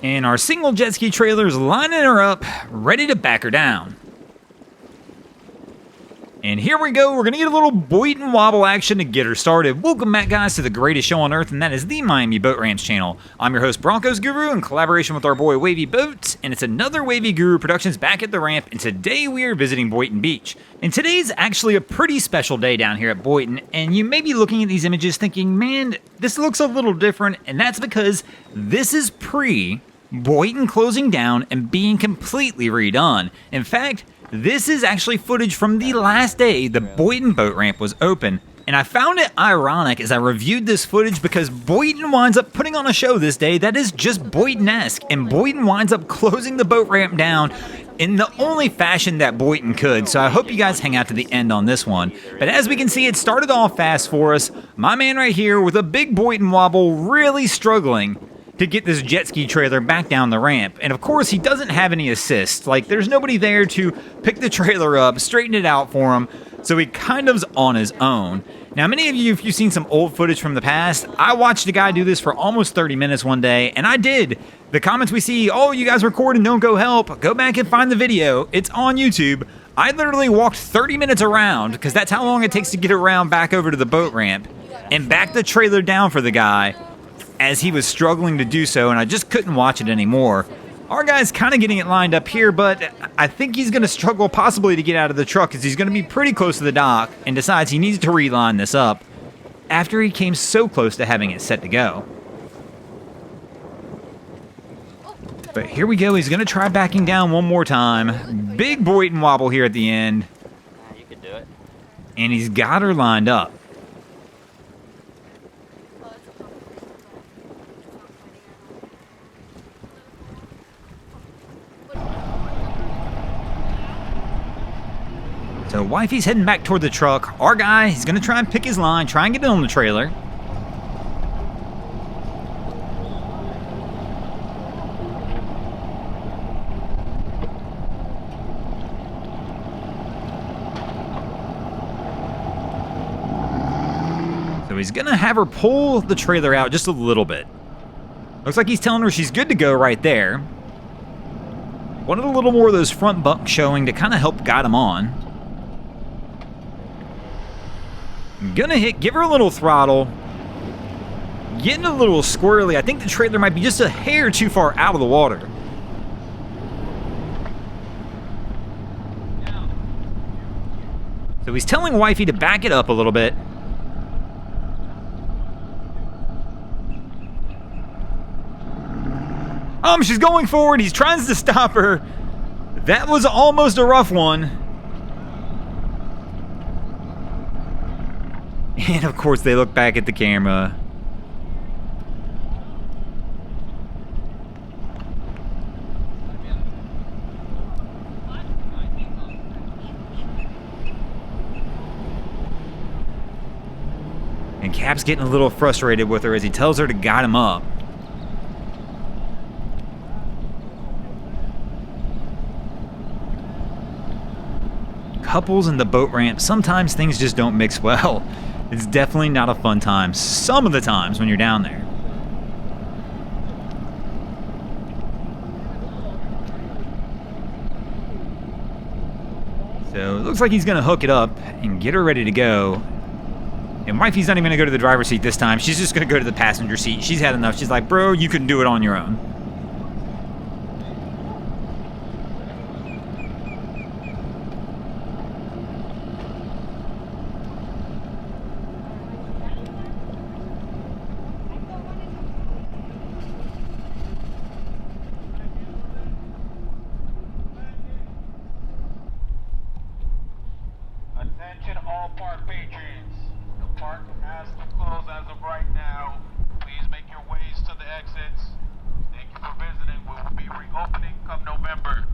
And our single jet ski trailer is lining her up, ready to back her down. And here we go, we're going to get a little Boynton wobble action to get her started. Welcome back, guys, to the greatest show on earth, and that is the Miami Boat Ramps channel. I'm your host, Broncos Guru, in collaboration with our boy Wavy Boats, and it's another Wavy Guru Productions back at the ramp, and today we are visiting Boynton Beach. And today's actually a pretty special day down here at Boynton, and you may be looking at these images thinking, man, this looks a little different, and that's because this is pre-Boynton closing down and being completely redone. In fact, this is actually footage from the last day the Boynton boat ramp was open, and I found it ironic as I reviewed this footage because Boynton winds up putting on a show this day that is just Boynton-esque, and Boynton winds up closing the boat ramp down in the only fashion that Boynton could, so I hope you guys hang out to the end on this one. But as we can see, it started off fast for us. My man right here with a big Boynton wobble really struggling to get this jet ski trailer back down the ramp. And of course, he doesn't have any assist. Like, there's nobody there to pick the trailer up, straighten it out for him, so he kind of's on his own. Now, many of you, if you've seen some old footage from the past, I watched a guy do this for almost 30 minutes one day, and I did. The comments we see, oh, you guys record and don't go help, go back and find the video. It's on YouTube. I literally walked 30 minutes around, because that's how long it takes to get around back over to the boat ramp, and back the trailer down for the guy as he was struggling to do so, and I just couldn't watch it anymore. Our guy's kind of getting it lined up here, but I think he's going to struggle possibly to get out of the truck because he's going to be pretty close to the dock and decides he needs to reline this up after he came so close to having it set to go. But here we go, he's going to try backing down one more time. Big Boynton wobble here at the end. You can do it. And he's got her lined up. So Wifey's heading back toward the truck. Our guy, he's going to try and pick his line, try and get it on the trailer. So he's going to have her pull the trailer out just a little bit. Looks like he's telling her she's good to go right there. Wanted a little more of those front bunks showing to kind of help guide him on. Gonna hit, give her a little throttle. Getting a little squirrely. I think the trailer might be just a hair too far out of the water. So he's telling Wifey to back it up a little bit. She's going forward. He's trying to stop her. That was almost a rough one. And of course, they look back at the camera. And Cap's getting a little frustrated with her as he tells her to guide him up. Couples in the boat ramp, sometimes things just don't mix well. It's definitely not a fun time some of the times when you're down there. So it looks like he's going to hook it up and get her ready to go. And Wifey's not even going to go to the driver's seat this time. She's just going to go to the passenger seat. She's had enough. She's like, bro, you can do it on your own. Attention all park patrons. The park has to close as of right now. Please make your ways to the exits. Thank you for visiting. We will be reopening come November.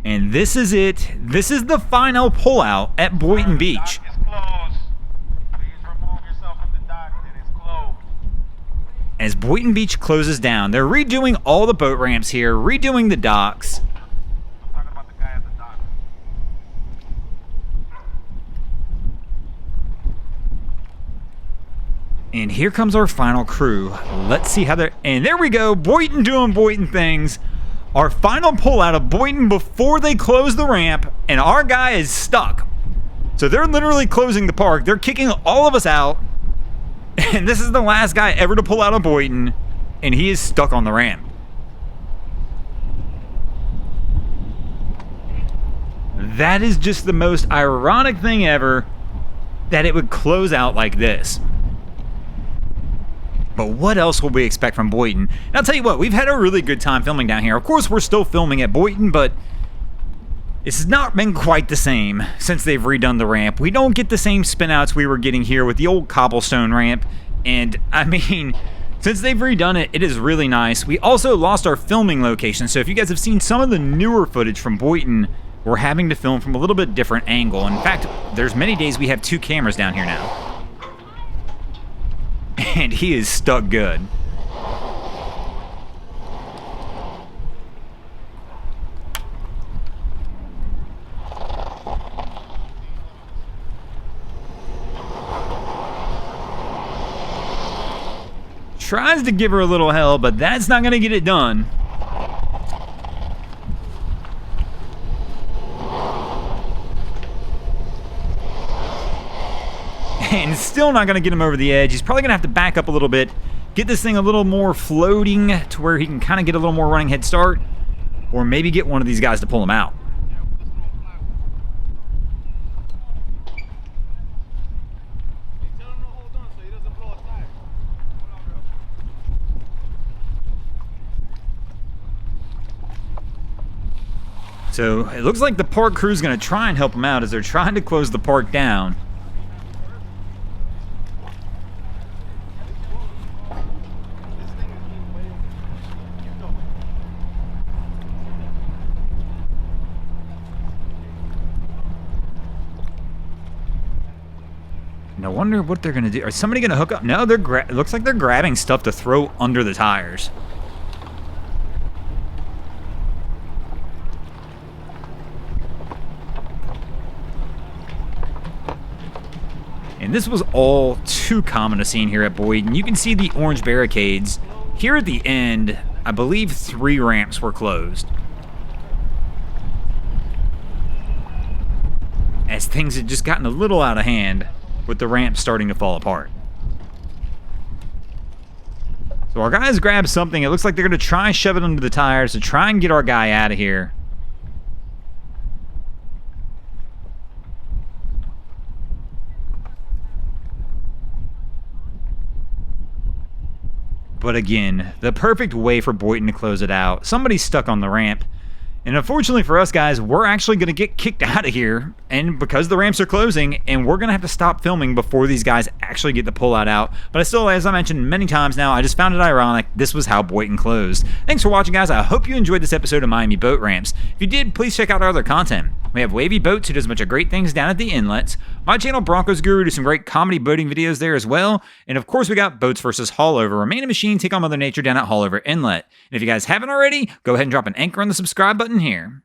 And this is it. This is the final pullout at Boynton Beach. Dock is closed. Please remove yourself from the dock. It is closed. As Boynton Beach closes down, they're redoing all the boat ramps here, redoing the docks. I'm talking about the guy at the dock. And here comes our final crew. Let's see how they're... And there we go. Boynton doing Boynton things. Our final pull out of Boynton before they close the ramp. And our guy is stuck. So they're literally closing the park. They're kicking all of us out. And this is the last guy ever to pull out of Boynton. And he is stuck on the ramp. That is just the most ironic thing ever, that it would close out like this. But what else will we expect from Boynton? And I'll tell you what, we've had a really good time filming down here. Of course, we're still filming at Boynton, but this has not been quite the same since they've redone the ramp. We don't get the same spinouts we were getting here with the old cobblestone ramp. And, I mean, since they've redone it, it is really nice. We also lost our filming location, so if you guys have seen some of the newer footage from Boynton, we're having to film from a little bit different angle. In fact, there's many days we have 2 cameras down here now. And he is stuck good. Tries to give her a little hell, but that's not going to get it done. And still not going to get him over the edge. He's probably going to have to back up a little bit, get this thing a little more floating to where he can kind of get a little more running head start, or maybe get one of these guys to pull him out. So it looks like the park crew's going to try and help him out as they're trying to close the park down. And I wonder what they're going to do. Is somebody going to hook up? No, it looks like they're grabbing stuff to throw under the tires. And this was all too common a scene here at Boynton. You can see the orange barricades. Here at the end, I believe 3 ramps were closed, as things had just gotten a little out of hand with the ramp starting to fall apart. So our guys grabbed something. It looks like they're going to try and shove it under the tires to try and get our guy out of here. But again, the perfect way for Boynton to close it out. Somebody's stuck on the ramp. And unfortunately for us guys, we're actually going to get kicked out of here. And because the ramps are closing, and we're going to have to stop filming before these guys actually get the pullout out. But I still, as I mentioned many times now, I just found it ironic. This was how Boynton closed. Thanks for watching, guys. I hope you enjoyed this episode of Miami Boat Ramps. If you did, please check out our other content. We have Wavy Boats, who does a bunch of great things down at the inlets. My channel, Broncos Guru, does some great comedy boating videos there as well. And of course, we got Boats vs. Haulover, where man and machine take on Mother Nature down at Haulover Inlet. And if you guys haven't already, go ahead and drop an anchor on the subscribe button here.